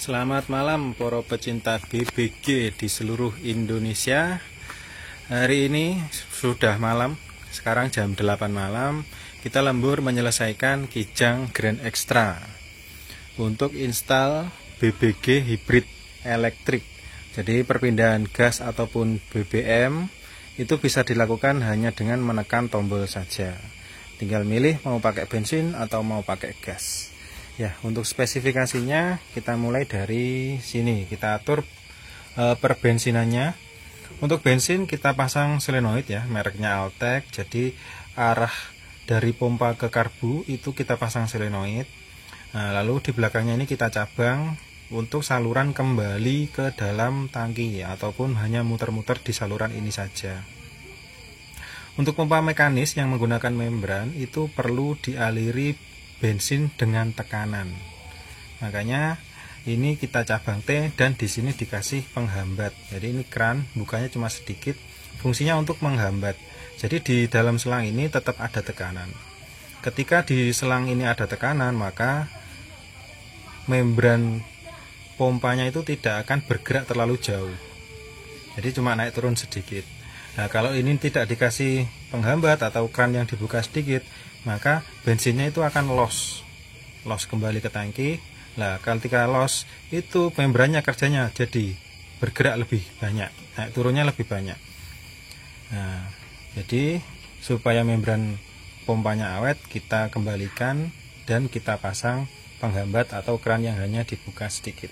Selamat malam para pecinta BBG di seluruh Indonesia. Hari ini sudah malam, sekarang jam 8 malam. Kita lembur menyelesaikan Kijang Grand Extra untuk install BBG hybrid elektrik. Jadi perpindahan gas ataupun BBM itu bisa dilakukan hanya dengan menekan tombol saja. Tinggal milih mau pakai bensin atau mau pakai gas. Ya, untuk spesifikasinya kita mulai dari sini. Kita atur perbensinannya. Untuk bensin kita pasang solenoid ya, mereknya Altec. Jadi arah dari pompa ke karbu itu kita pasang solenoid. Nah, lalu di belakangnya ini kita cabang untuk saluran kembali ke dalam tangki ya, ataupun hanya muter-muter di saluran ini saja. Untuk pompa mekanis yang menggunakan membran itu perlu dialiri bensin dengan tekanan. Makanya ini kita cabang T dan di sini dikasih penghambat. Jadi ini keran bukanya cuma sedikit, fungsinya untuk menghambat. Jadi di dalam selang ini tetap ada tekanan. Ketika di selang ini ada tekanan, maka membran pompanya itu tidak akan bergerak terlalu jauh. Jadi cuma naik turun sedikit. Nah, kalau ini tidak dikasih penghambat atau keran yang dibuka sedikit, maka bensinnya itu akan loss kembali ke tangki. Nah, ketika loss itu membrannya kerjanya jadi bergerak lebih banyak, naik turunnya lebih banyak. Nah, jadi supaya membran pompanya awet, kita kembalikan dan kita pasang penghambat atau keran yang hanya dibuka sedikit.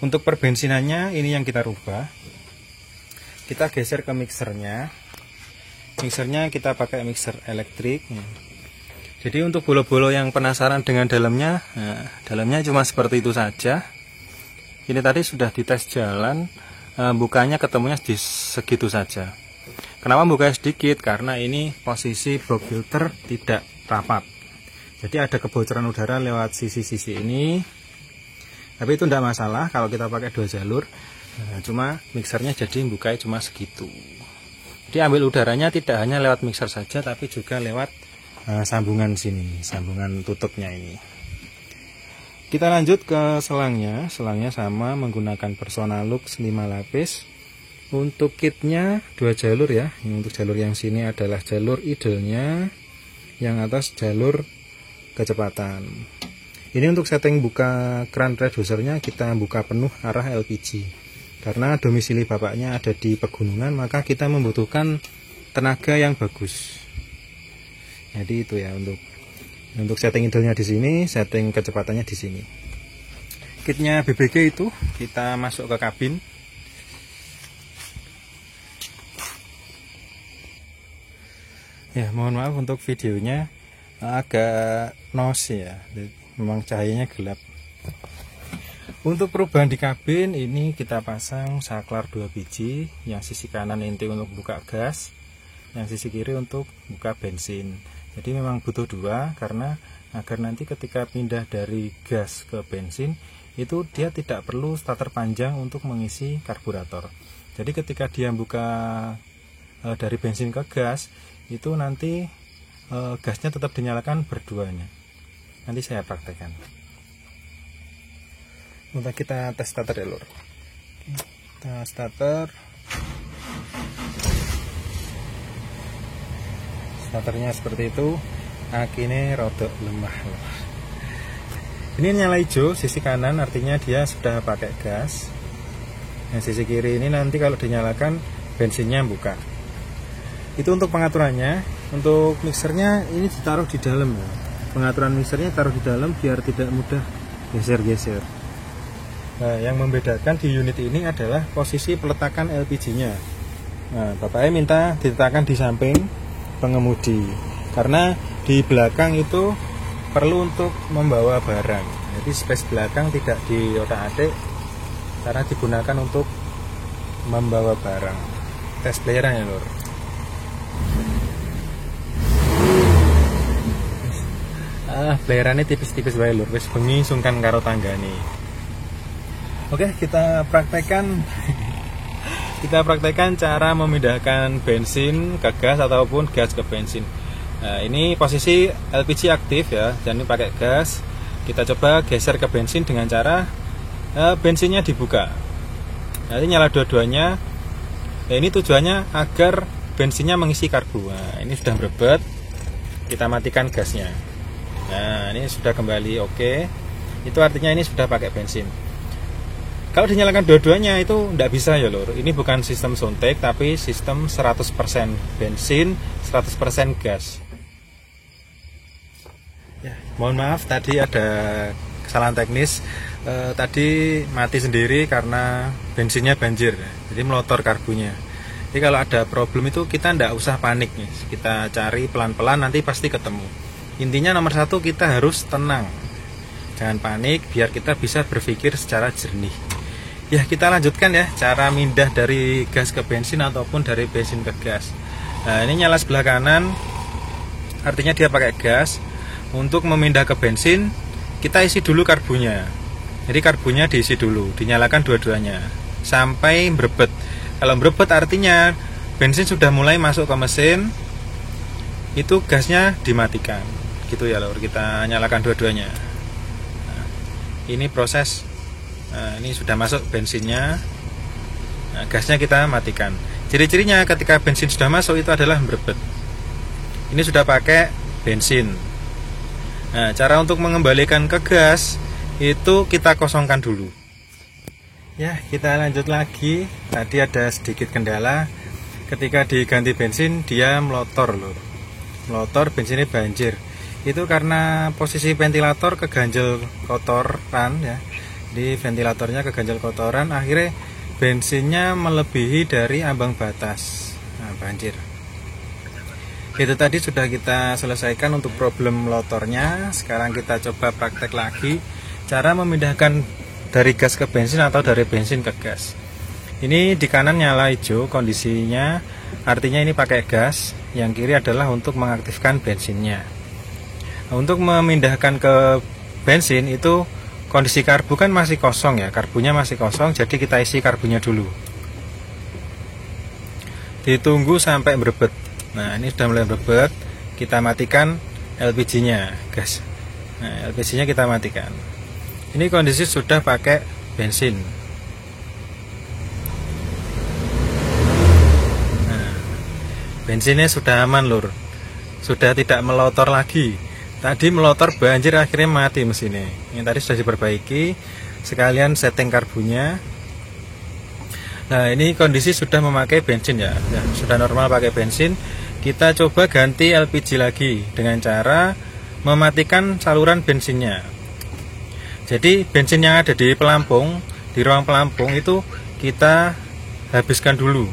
Untuk perbensinannya ini yang kita rubah. Kita geser ke mixernya. Mixernya kita pakai mixer elektrik. Jadi untuk bolo-bolo yang penasaran dengan dalamnya, nah, dalamnya cuma seperti itu saja. Ini tadi sudah dites jalan, bukanya ketemunya di segitu saja. Kenapa bukanya sedikit? Karena ini posisi box filter tidak rapat. Jadi ada kebocoran udara lewat sisi-sisi ini. Tapi itu tidak masalah kalau kita pakai 2 jalur. Nah, cuma mixernya jadi bukanya cuma segitu. Jadi ambil udaranya tidak hanya lewat mixer saja, tapi juga lewat sambungan sini, sambungan tutupnya ini. Kita lanjut ke selangnya. Selangnya sama menggunakan Personalux 5 lapis. Untuk kitnya 2 jalur ya. Untuk jalur yang sini adalah jalur idle-nya, yang atas jalur kecepatan. Ini untuk setting buka keran redusernya kita buka penuh arah LPG. Karena domisili bapaknya ada di pegunungan, maka kita membutuhkan tenaga yang bagus. Jadi itu ya untuk setting idle-nya di sini, setting kecepatannya di sini. Kitnya BBG itu kita masuk ke kabin. Ya, mohon maaf untuk videonya agak noise ya. Memang cahayanya gelap. Untuk perubahan di kabin ini kita pasang saklar 2 biji, yang sisi kanan inti untuk buka gas, yang sisi kiri untuk buka bensin. Jadi memang butuh 2 karena agar nanti ketika pindah dari gas ke bensin itu dia tidak perlu starter panjang untuk mengisi karburator. Jadi ketika dia buka dari bensin ke gas itu nanti gasnya tetap dinyalakan berduanya. Nanti saya praktekkan. Untuk kita tes starter ya lur. Kita starter. Starternya seperti itu. Akhirnya rodok lemah. Ini nyala hijau sisi kanan, artinya dia sudah pakai gas. Yang sisi kiri ini nanti kalau dinyalakan bensinnya buka. Itu untuk pengaturannya. Untuk mixernya ini ditaruh di dalam ya. Pengaturan mixernya taruh di dalam biar tidak mudah geser-geser. Nah, yang membedakan di unit ini adalah posisi peletakan LPG-nya. Nah, bapaknya minta diletakkan di samping pengemudi karena di belakang itu perlu untuk membawa barang. Jadi space belakang tidak diotak-atik karena digunakan untuk membawa barang. Tes playeran ya lur. Playerannya tipis-tipis wae lur, wis bengi sungkan karo tanggane. Oke, kita praktekkan cara memindahkan bensin ke gas ataupun gas ke bensin. Nah, ini posisi LPG aktif ya, dan ini pakai gas. Kita coba geser ke bensin dengan cara bensinnya dibuka. Nanti nyala dua-duanya. Nah, ini tujuannya agar bensinnya mengisi karbu. Nah, ini sudah berebet, kita matikan gasnya. Nah, ini sudah kembali oke. Itu artinya ini sudah pakai bensin. Kalau dinyalakan dua-duanya itu tidak bisa ya lur. Ini bukan sistem Soundtech tapi sistem 100% bensin, 100% gas. Ya, mohon maaf tadi ada kesalahan teknis. Tadi mati sendiri karena bensinnya banjir. Jadi melotor karbunya. Jadi kalau ada problem itu kita tidak usah panik nih. Kita cari pelan-pelan nanti pasti ketemu. Intinya nomor satu kita harus tenang. Jangan panik biar kita bisa berpikir secara jernih. Ya kita lanjutkan ya cara mindah dari gas ke bensin ataupun dari bensin ke gas. Nah ini nyala sebelah kanan, artinya dia pakai gas. Untuk memindah ke bensin kita isi dulu karbunya. Jadi karbunya diisi dulu, dinyalakan dua-duanya sampai berebet. Kalau berebet artinya bensin sudah mulai masuk ke mesin, itu gasnya dimatikan. Gitu ya lor, kita nyalakan dua-duanya. Nah, ini proses. Nah, ini sudah masuk bensinnya. Nah, gasnya kita matikan. Ciri-cirinya ketika bensin sudah masuk itu adalah berebet. Ini sudah pakai bensin. Nah, cara untuk mengembalikan ke gas itu kita kosongkan dulu. Ya, kita lanjut lagi. Tadi ada sedikit kendala. Ketika diganti bensin dia melotor lho. Melotor, bensinnya banjir. Itu karena posisi ventilator keganjel kotoran ya. Di ventilatornya keganjel kotoran, akhirnya bensinnya melebihi dari ambang batas. Nah, banjir. Itu tadi sudah kita selesaikan untuk problem melotornya. Sekarang kita coba praktek lagi cara memindahkan dari gas ke bensin atau dari bensin ke gas. Ini di kanan nyala hijau kondisinya, artinya ini pakai gas. Yang kiri adalah untuk mengaktifkan bensinnya. Nah, untuk memindahkan ke bensin itu kondisi karbu kan masih kosong ya, karbunya masih kosong, jadi kita isi karbunya dulu. Ditunggu sampai berebet. Nah ini sudah mulai berebet, kita matikan LPG-nya, gas. Nah LPG-nya kita matikan. Ini kondisi sudah pakai bensin. Nah, bensinnya sudah aman lur, sudah tidak melotor lagi. Tadi melotor banjir akhirnya mati mesinnya. Ini tadi sudah diperbaiki, sekalian setting karbunya. Nah ini kondisi sudah memakai bensin ya, sudah normal pakai bensin. Kita coba ganti LPG lagi dengan cara mematikan saluran bensinnya. Jadi bensin yang ada di pelampung, di ruang pelampung itu kita habiskan dulu.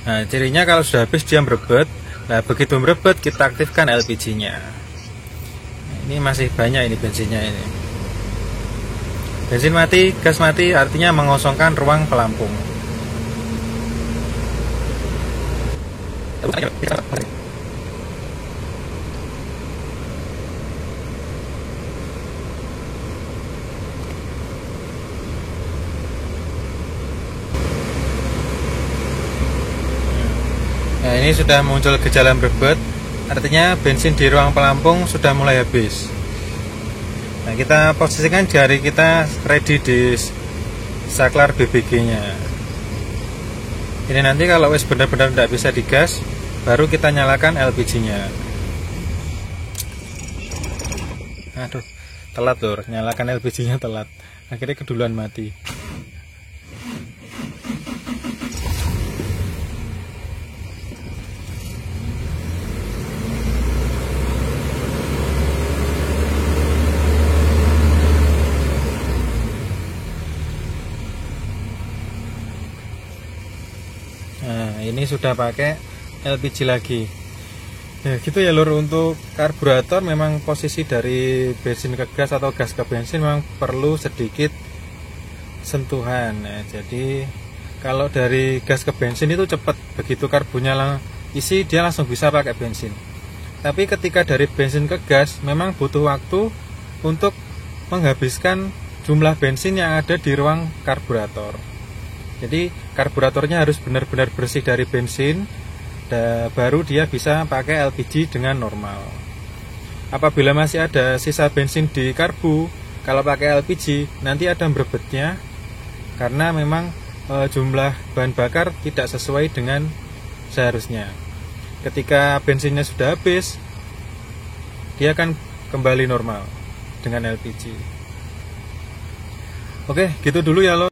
Nah cirinya kalau sudah habis dia merebet. Nah begitu merebet kita aktifkan LPG-nya. Ini masih banyak ini bensinnya ini. Bensin mati, gas mati artinya mengosongkan ruang pelampung. Nah ini sudah muncul gejala berebet. Artinya bensin di ruang pelampung sudah mulai habis. Nah kita posisikan jari kita ready di saklar BBG-nya. Ini nanti kalau wis benar-benar tidak bisa digas, baru kita nyalakan LPG-nya. Aduh, telat lur, nyalakan LPG-nya telat. Akhirnya keduluan mati. Nah ini sudah pakai LPG lagi. Ya gitu ya lur, untuk karburator memang posisi dari bensin ke gas atau gas ke bensin memang perlu sedikit sentuhan ya. Jadi kalau dari gas ke bensin itu cepat, begitu karbunya isi dia langsung bisa pakai bensin. Tapi ketika dari bensin ke gas memang butuh waktu untuk menghabiskan jumlah bensin yang ada di ruang karburator. Jadi karburatornya harus benar-benar bersih dari bensin, baru dia bisa pakai LPG dengan normal. Apabila masih ada sisa bensin di karbu, kalau pakai LPG nanti ada berebetnya karena memang jumlah bahan bakar tidak sesuai dengan seharusnya. Ketika bensinnya sudah habis, dia akan kembali normal dengan LPG. Oke, gitu dulu ya lo.